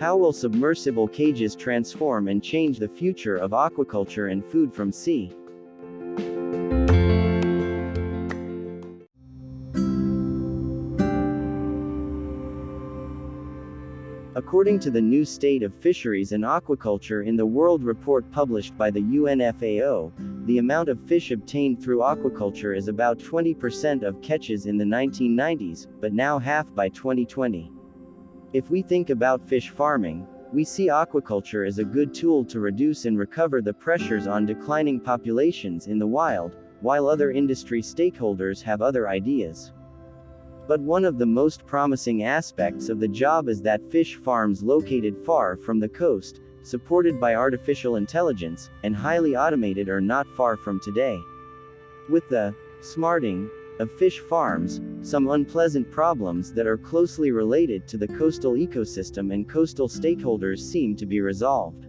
How will submersible cages transform and change the future of aquaculture and food from sea? According to the new State of Fisheries and Aquaculture in the World Report published by the UN FAO, the amount of fish obtained through aquaculture is about 20% of catches in the 1990s, but now half by 2020. If we think about fish farming, we see aquaculture as a good tool to reduce and recover the pressures on declining populations in the wild, while other industry stakeholders have other ideas. But one of the most promising aspects of the job is that fish farms located far from the coast, supported by artificial intelligence, and highly automated are not far from today. With the smarting of fish farms, some unpleasant problems that are closely related to the coastal ecosystem and coastal stakeholders seem to be resolved.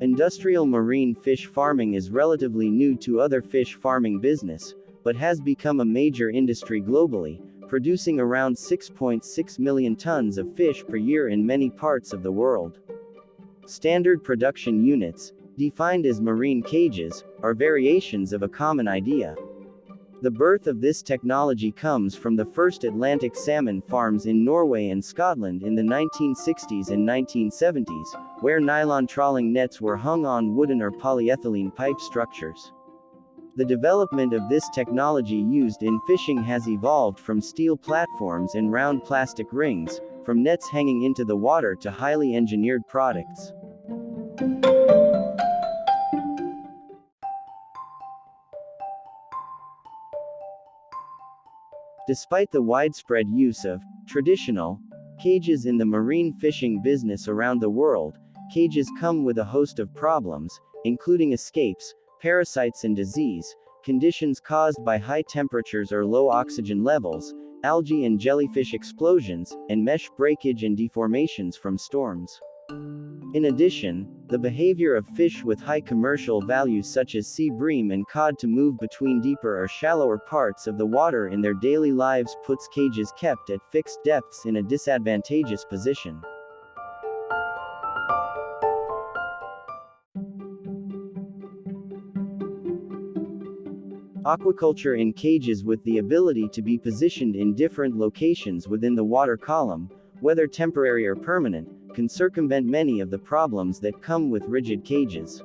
Industrial marine fish farming is relatively new to other fish farming business, but has become a major industry globally, producing around 6.6 million tons of fish per year in many parts of the world. Standard production units, defined as marine cages, are variations of a common idea. The birth of this technology comes from the first Atlantic salmon farms in Norway and Scotland in the 1960s and 1970s, where nylon trawling nets were hung on wooden or polyethylene pipe structures. The development of this technology used in fishing has evolved from steel platforms and round plastic rings, from nets hanging into the water to highly engineered products. Despite the widespread use of traditional cages in the marine fishing business around the world, cages come with a host of problems, including escapes, parasites and disease, conditions caused by high temperatures or low oxygen levels, algae and jellyfish explosions, and mesh breakage and deformations from storms. In addition, the behavior of fish with high commercial values such as sea bream and cod to move between deeper or shallower parts of the water in their daily lives puts cages kept at fixed depths in a disadvantageous position. Aquaculture in cages with the ability to be positioned in different locations within the water column, whether temporary or permanent, can circumvent many of the problems that come with rigid cages.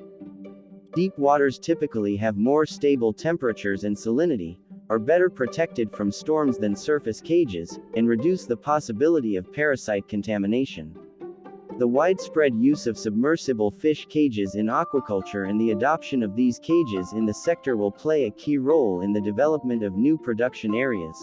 Deep waters typically have more stable temperatures and salinity, are better protected from storms than surface cages, and reduce the possibility of parasite contamination. The widespread use of submersible fish cages in aquaculture and the adoption of these cages in the sector will play a key role in the development of new production areas.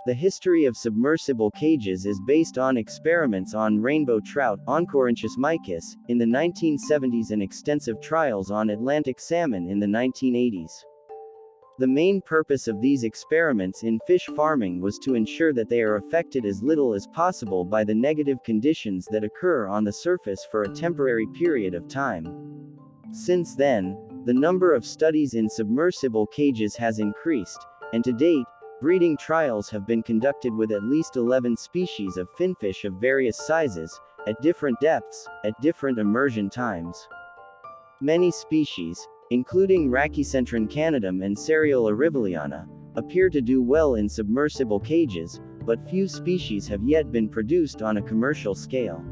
The history of submersible cages is based on experiments on rainbow trout, Oncorhynchus mykiss, in the 1970s and extensive trials on Atlantic salmon in the 1980s. The main purpose of these experiments in fish farming was to ensure that they are affected as little as possible by the negative conditions that occur on the surface for a temporary period of time. Since then, the number of studies in submersible cages has increased, and to date, breeding trials have been conducted with at least 11 species of finfish of various sizes, at different depths, at different immersion times. Many species, including Rhachycentron canidum and Serial ariviliana, appear to do well in submersible cages, but few species have yet been produced on a commercial scale.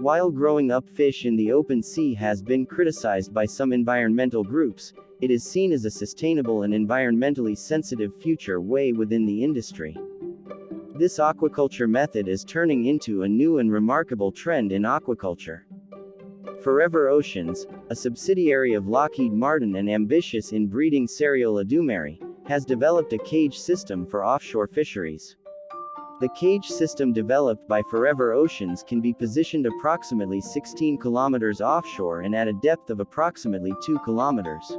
While growing up fish in the open sea has been criticized by some environmental groups, it is seen as a sustainable and environmentally sensitive future way within the industry. This aquaculture method is turning into a new and remarkable trend in aquaculture. Forever Oceans, a subsidiary of Lockheed Martin and ambitious in breeding Serial adumeri, has developed a cage system for offshore fisheries. The cage system developed by Forever Oceans can be positioned approximately 16 kilometers offshore and at a depth of approximately 2 kilometers.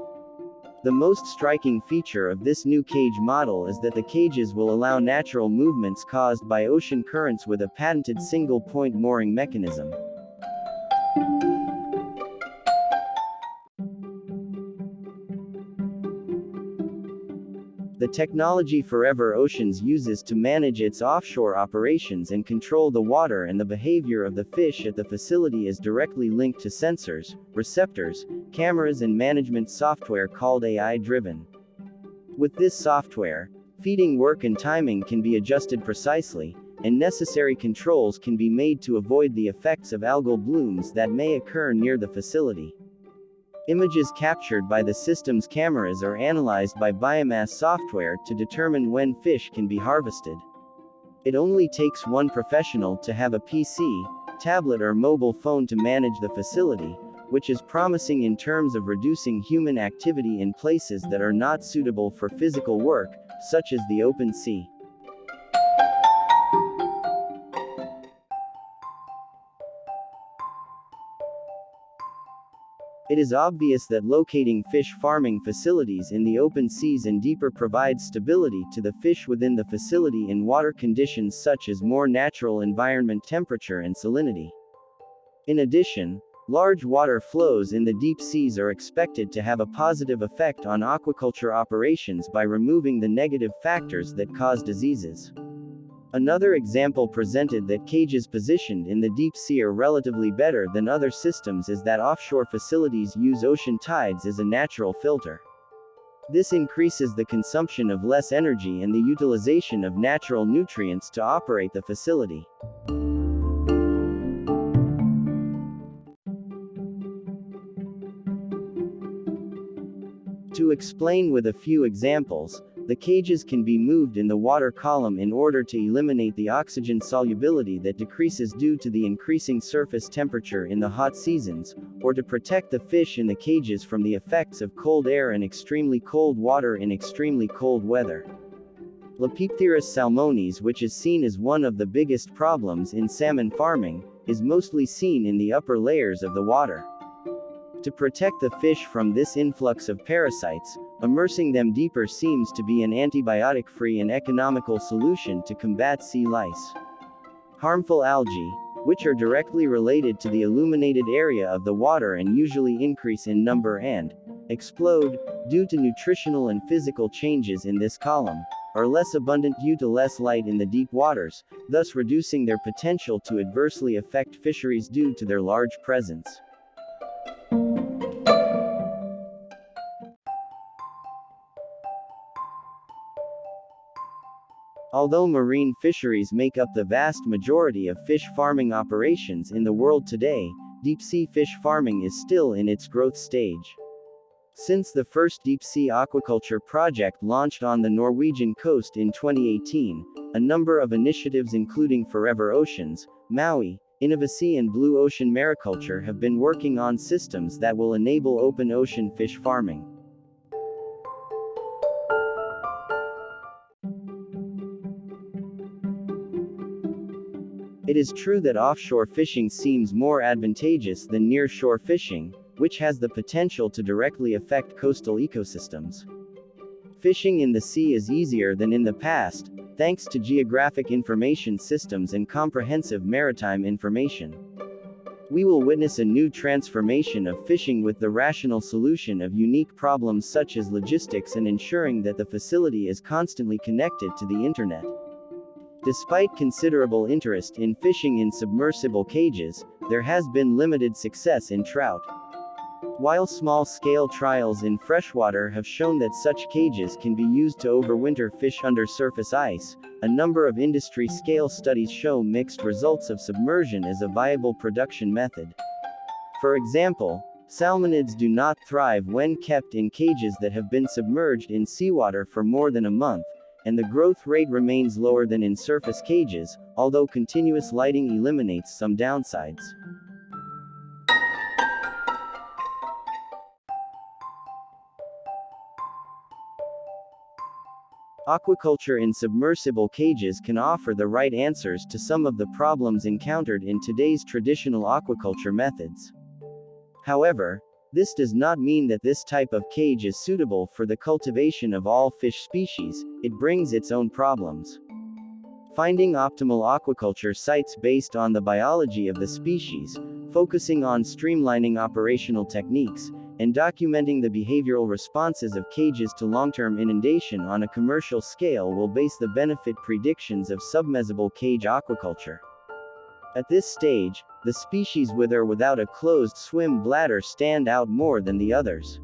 The most striking feature of this new cage model is that the cages will allow natural movements caused by ocean currents with a patented single-point mooring mechanism. The technology Forever Oceans uses to manage its offshore operations and control the water and the behavior of the fish at the facility is directly linked to sensors, receptors, cameras and management software called AI-driven. With this software, feeding work and timing can be adjusted precisely, and necessary controls can be made to avoid the effects of algal blooms that may occur near the facility. Images captured by the system's cameras are analyzed by biomass software to determine when fish can be harvested. It only takes one professional to have a PC, tablet or mobile phone to manage the facility, which is promising in terms of reducing human activity in places that are not suitable for physical work, such as the open sea. It is obvious that locating fish farming facilities in the open seas and deeper provides stability to the fish within the facility in water conditions such as more natural environment temperature and salinity. In addition, large water flows in the deep seas are expected to have a positive effect on aquaculture operations by removing the negative factors that cause diseases. Another example presented that cages positioned in the deep sea are relatively better than other systems is that offshore facilities use ocean tides as a natural filter. This increases the consumption of less energy and the utilization of natural nutrients to operate the facility. To explain with a few examples, the cages can be moved in the water column in order to eliminate the oxygen solubility that decreases due to the increasing surface temperature in the hot seasons, or to protect the fish in the cages from the effects of cold air and extremely cold water in extremely cold weather. Lepipterus salmonis, which is seen as one of the biggest problems in salmon farming, is mostly seen in the upper layers of the water. To protect the fish from this influx of parasites, immersing them deeper seems to be an antibiotic-free and economical solution to combat sea lice. Harmful algae, which are directly related to the illuminated area of the water and usually increase in number and explode, due to nutritional and physical changes in this column, are less abundant due to less light in the deep waters, thus reducing their potential to adversely affect fisheries due to their large presence. Although marine fisheries make up the vast majority of fish farming operations in the world today, deep-sea fish farming is still in its growth stage. Since the first deep-sea aquaculture project launched on the Norwegian coast in 2018, a number of initiatives including Forever Oceans, Maui, Innovasi and Blue Ocean Mariculture have been working on systems that will enable open ocean fish farming. It is true that offshore fishing seems more advantageous than near-shore fishing, which has the potential to directly affect coastal ecosystems. Fishing in the sea is easier than in the past, thanks to geographic information systems and comprehensive maritime information. We will witness a new transformation of fishing with the rational solution of unique problems such as logistics and ensuring that the facility is constantly connected to the internet. Despite considerable interest in fishing in submersible cages, there has been limited success in trout. While small-scale trials in freshwater have shown that such cages can be used to overwinter fish under surface ice, a number of industry-scale studies show mixed results of submersion as a viable production method. For example, salmonids do not thrive when kept in cages that have been submerged in seawater for more than a month, and the growth rate remains lower than in surface cages, although continuous lighting eliminates some downsides. Aquaculture in submersible cages can offer the right answers to some of the problems encountered in today's traditional aquaculture methods. However, This does not mean that this type of cage is suitable for the cultivation of all fish species, it brings its own problems. Finding optimal aquaculture sites based on the biology of the species, focusing on streamlining operational techniques, and documenting the behavioral responses of cages to long-term inundation on a commercial scale will base the benefit predictions of submersible cage aquaculture. At this stage, the species with or without a closed swim bladder stand out more than the others.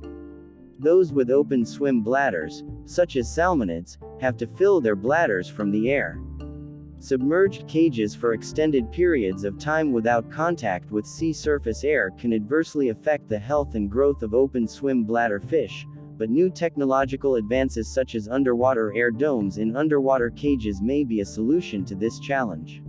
Those with open swim bladders, such as salmonids, have to fill their bladders from the air. Submerged cages for extended periods of time without contact with sea surface air can adversely affect the health and growth of open swim bladder fish, but new technological advances such as underwater air domes in underwater cages may be a solution to this challenge.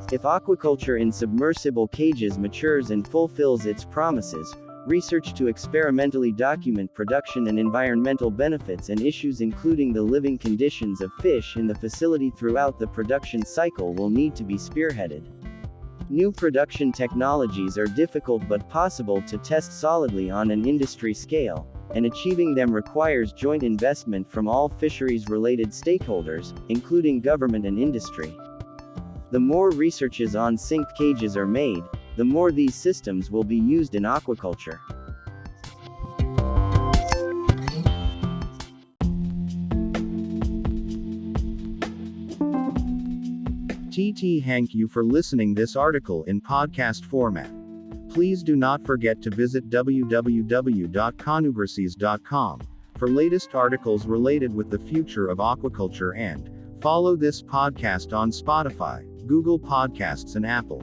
If aquaculture in submersible cages matures and fulfills its promises, research to experimentally document production and environmental benefits and issues including the living conditions of fish in the facility throughout the production cycle will need to be spearheaded. New production technologies are difficult but possible to test solidly on an industry scale, and achieving them requires joint investment from all fisheries-related stakeholders, including government and industry. The more researches on synced cages are made, the more these systems will be used in aquaculture. Thank you for listening this article in podcast format. Please do not forget to visit www.conugrecies.com for latest articles related with the future of aquaculture and follow this podcast on Spotify, Google Podcasts and Apple.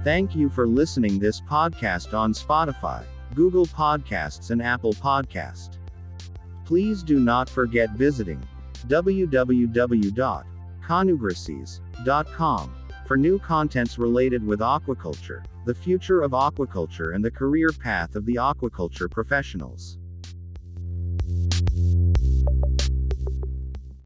Thank you for listening this podcast on Spotify, Google Podcasts and Apple Podcast. Please do not forget visiting www.conugrecies.com for new contents related with aquaculture, the future of aquaculture and the career path of the aquaculture professionals.